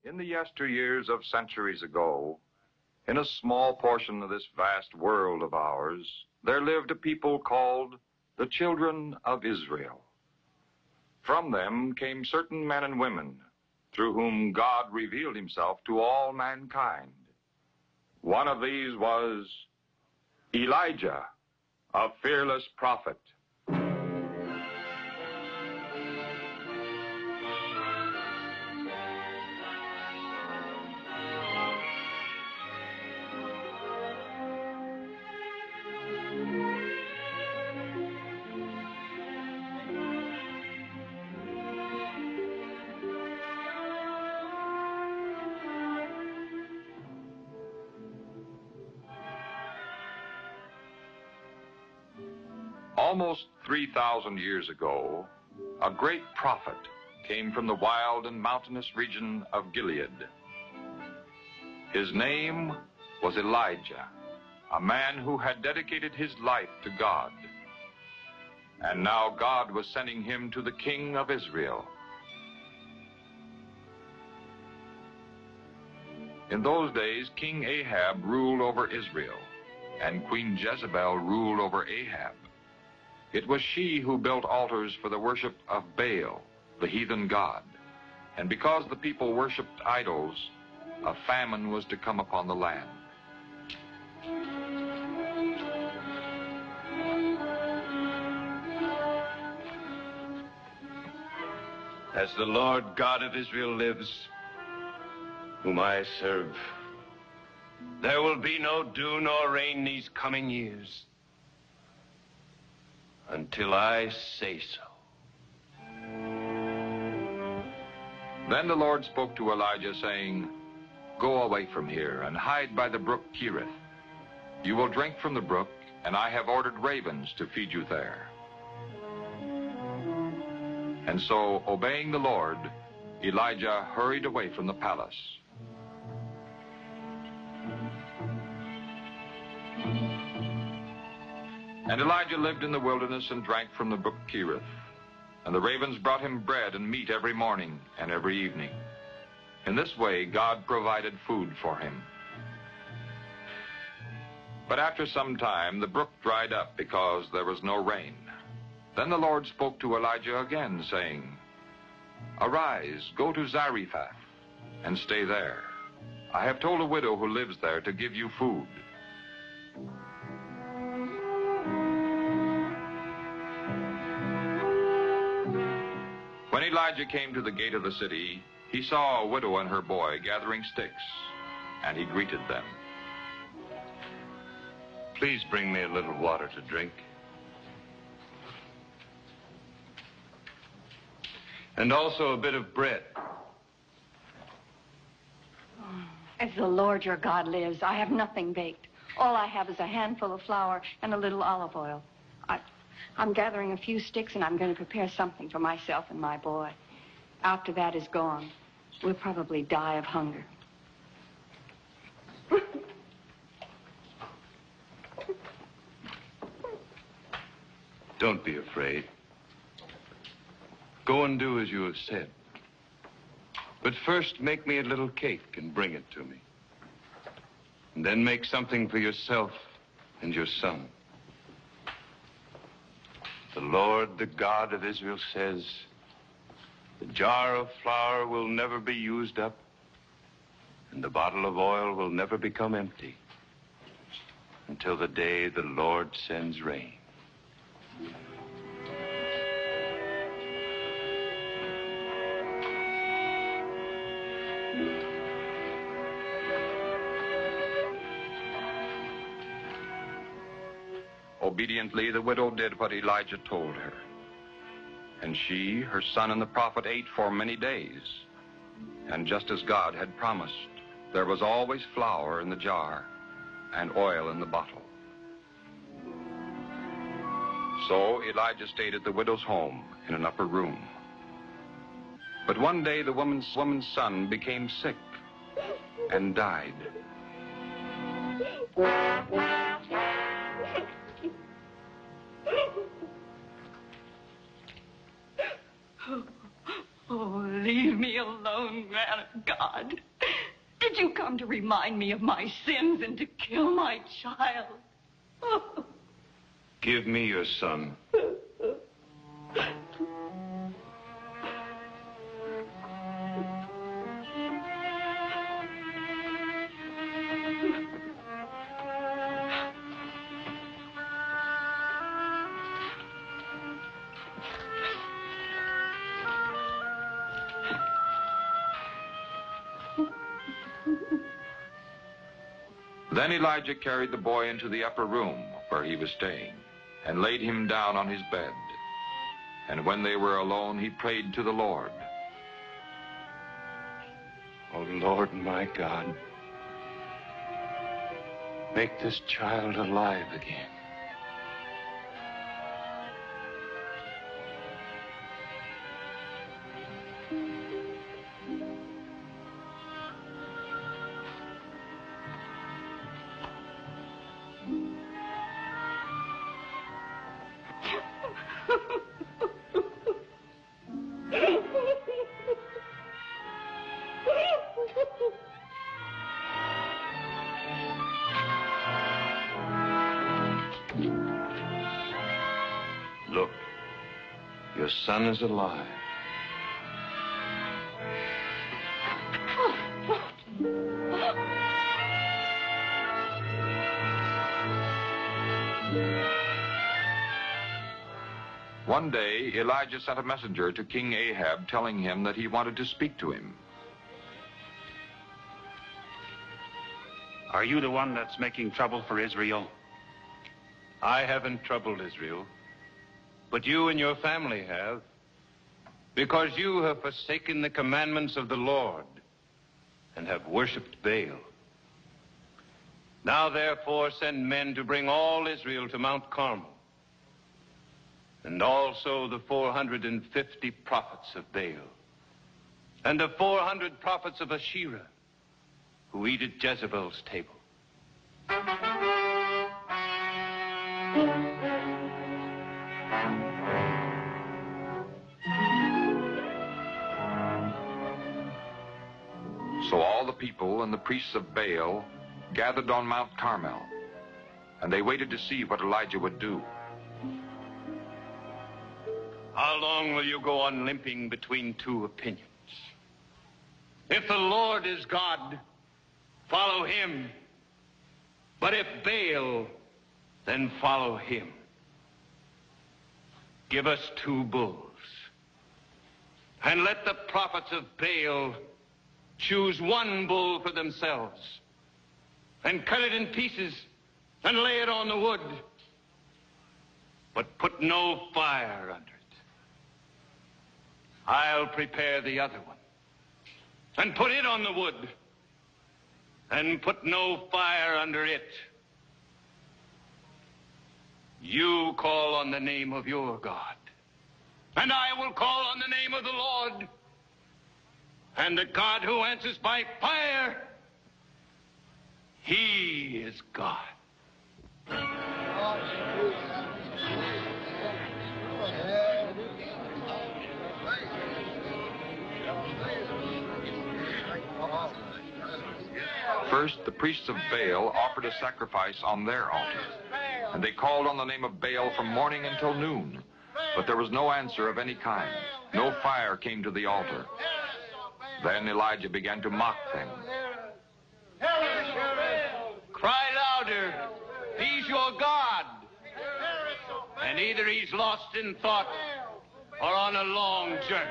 In the yesteryears of centuries ago, in a small portion of this vast world of ours, there lived a people called the children of Israel. From them came certain men and women through whom God revealed himself to all mankind. One of these was Elijah, a fearless prophet. Almost 3,000 years ago, a great prophet came from the wild and mountainous region of Gilead. His name was Elijah, a man who had dedicated his life to God. And now God was sending him to the king of Israel. In those days, King Ahab ruled over Israel, and Queen Jezebel ruled over Ahab. It was she who built altars for the worship of Baal, the heathen god. And because the people worshipped idols, a famine was to come upon the land. As the Lord God of Israel lives, whom I serve, there will be no dew nor rain these coming years, until I say so. Then the Lord spoke to Elijah, saying, "Go away from here and hide by the brook Cherith. You will drink from the brook, and I have ordered ravens to feed you there." And so, obeying the Lord, Elijah hurried away from the palace. And Elijah lived in the wilderness and drank from the brook Cherith. And the ravens brought him bread and meat every morning and every evening. In this way, God provided food for him. But after some time, the brook dried up because there was no rain. Then the Lord spoke to Elijah again, saying, "Arise, go to Zarephath, and stay there. I have told a widow who lives there to give you food." When Elijah came to the gate of the city, he saw a widow and her boy gathering sticks, and he greeted them. Please bring me a little water to drink. And also a bit of bread. As the Lord your God lives, I have nothing baked. All I have is a handful of flour and a little olive oil. I'm gathering a few sticks, and I'm going to prepare something for myself and my boy. After that is gone, we'll probably die of hunger. Don't be afraid. Go and do as you have said. But first, make me a little cake and bring it to me. And then make something for yourself and your son. The Lord, the God of Israel, says, the jar of flour will never be used up, and the bottle of oil will never become empty until the day the Lord sends rain. Obediently, the widow did what Elijah told her. And she, her son, and the prophet ate for many days. And just as God had promised, there was always flour in the jar and oil in the bottle. So Elijah stayed at the widow's home in an upper room. But one day the woman's son became sick and died. Oh, leave me alone, man of God? Did you come to remind me of my sins and to kill my child? Give me your son. Then Elijah carried the boy into the upper room where he was staying and laid him down on his bed. And when they were alone, he prayed to the Lord. Oh, Lord, my God, make this child alive again. Look, your son is alive. One day, Elijah sent a messenger to King Ahab telling him that he wanted to speak to him. Are you the one that's making trouble for Israel? I haven't troubled Israel, but you and your family have, because you have forsaken the commandments of the Lord and have worshipped Baal. Now, therefore, send men to bring all Israel to Mount Carmel, and also the 450 prophets of Baal, and the 400 prophets of Asherah, who eat at Jezebel's table. So all the people and the priests of Baal gathered on Mount Carmel, and they waited to see what Elijah would do. How long will you go on limping between two opinions? If the Lord is God, follow him. But if Baal, then follow him. Give us 2 bulls, and let the prophets of Baal choose 1 bull for themselves, and cut it in pieces, and lay it on the wood, but put no fire under it. I'll prepare the other one, and put it on the wood, and put no fire under it. You call on the name of your God, and I will call on the name of the Lord. And the God who answers by fire, he is God. First, the priests of Baal offered a sacrifice on their altar, and they called on the name of Baal from morning until noon. But there was no answer of any kind. No fire came to the altar. Then Elijah began to mock them. Cry louder. He's your God. And either he's lost in thought or on a long journey.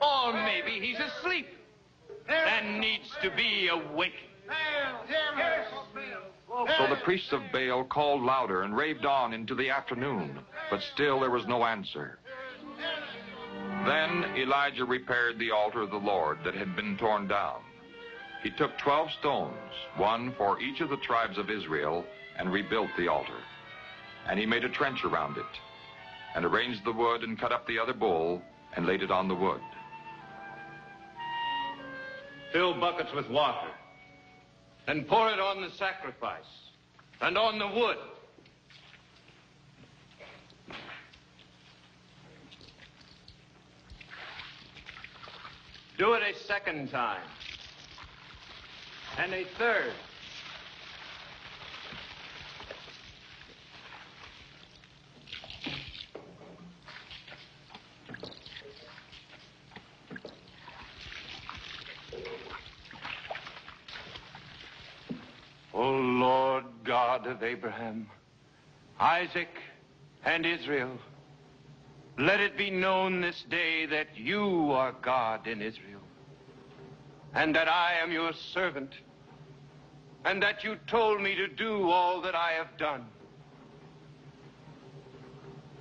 Or maybe he's asleep and needs to be awakened. So the priests of Baal called louder and raved on into the afternoon, but still there was no answer. Then Elijah repaired the altar of the Lord that had been torn down. He took 12 stones, 1 for each of the tribes of Israel, and rebuilt the altar. And he made a trench around it, and arranged the wood and cut up the other bull and laid it on the wood. Fill buckets with water and pour it on the sacrifice and on the wood. Do it a second time. And a third. O Lord God of Abraham, Isaac, and Israel, let it be known this day that you are God in Israel, and that I am your servant, and that you told me to do all that I have done.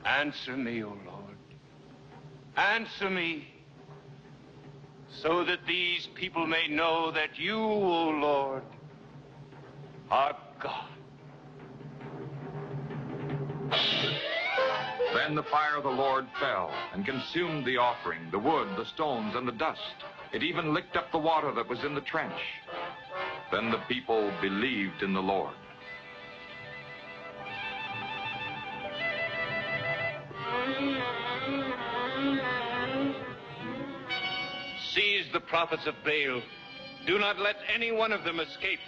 Answer me, O Lord. Answer me, so that these people may know that you, O Lord, are God. Then the fire of the Lord fell and consumed the offering, the wood, the stones, and the dust. It even licked up the water that was in the trench. Then the people believed in the Lord. Seize the prophets of Baal. Do not let any one of them escape.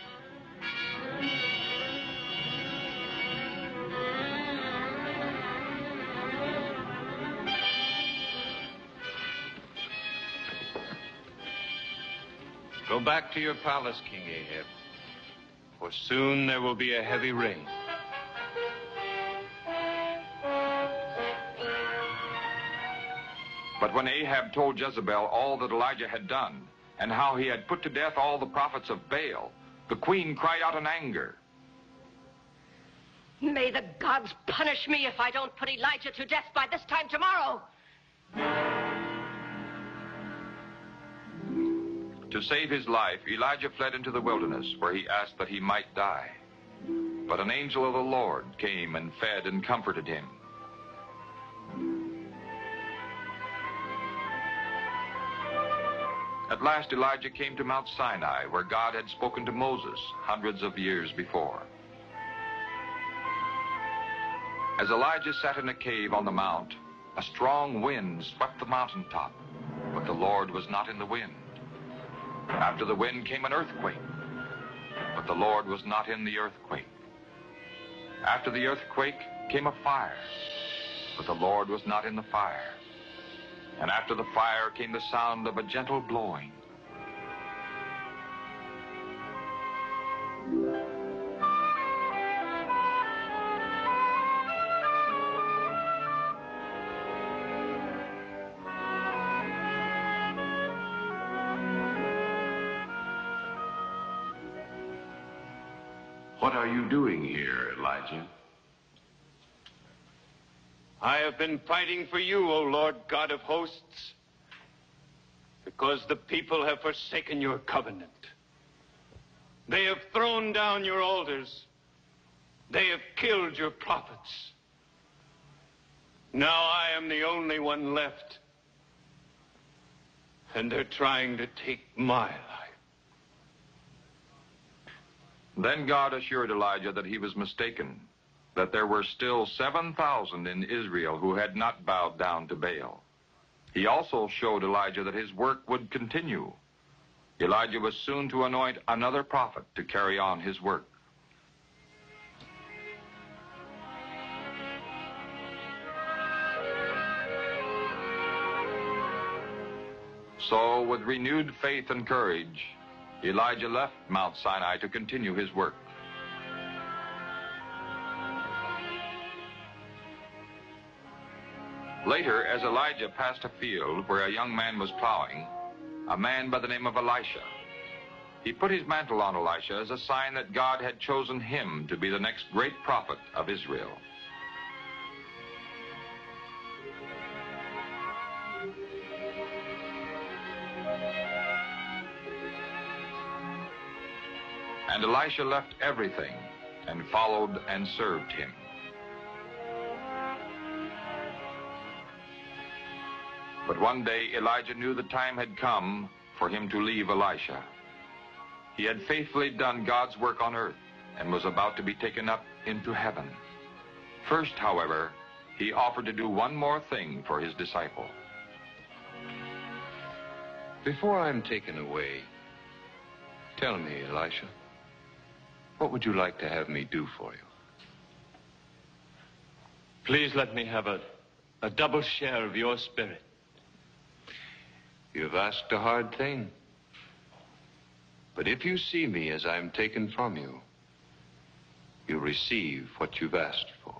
Go back to your palace, King Ahab, for soon there will be a heavy rain. But when Ahab told Jezebel all that Elijah had done, and how he had put to death all the prophets of Baal, the queen cried out in anger. May the gods punish me if I don't put Elijah to death by this time tomorrow. To save his life, Elijah fled into the wilderness, where he asked that he might die. But an angel of the Lord came and fed and comforted him. At last Elijah came to Mount Sinai, where God had spoken to Moses hundreds of years before. As Elijah sat in a cave on the mount, a strong wind swept the mountaintop, but the Lord was not in the wind. After the wind came an earthquake, but the Lord was not in the earthquake. After the earthquake came a fire, but the Lord was not in the fire. And after the fire came the sound of a gentle blowing. What are you doing here, Elijah? I have been fighting for you, O Lord God of hosts, because the people have forsaken your covenant. They have thrown down your altars. They have killed your prophets. Now I am the only one left, and they're trying to take my life. Then God assured Elijah that he was mistaken, that there were still 7,000 in Israel who had not bowed down to Baal. He also showed Elijah that his work would continue. Elijah was soon to anoint another prophet to carry on his work. So, with renewed faith and courage, Elijah left Mount Sinai to continue his work. Later, as Elijah passed a field where a young man was plowing, a man by the name of Elisha, he put his mantle on Elisha as a sign that God had chosen him to be the next great prophet of Israel. And Elisha left everything and followed and served him. But one day Elijah knew the time had come for him to leave Elisha. He had faithfully done God's work on earth and was about to be taken up into heaven. First, however, he offered to do one more thing for his disciple. Before I'm taken away, tell me, Elisha, what would you like to have me do for you? Please let me have a double share of your spirit. You've asked a hard thing. But if you see me as I'm taken from you, you receive what you've asked for.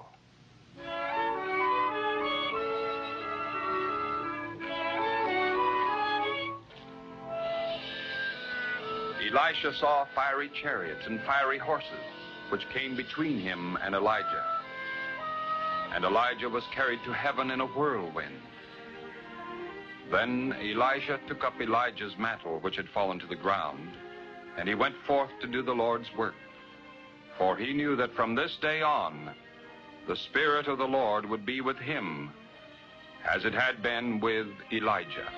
Elisha saw fiery chariots and fiery horses, which came between him and Elijah. And Elijah was carried to heaven in a whirlwind. Then Elisha took up Elijah's mantle, which had fallen to the ground, and he went forth to do the Lord's work. For he knew that from this day on, the Spirit of the Lord would be with him, as it had been with Elijah.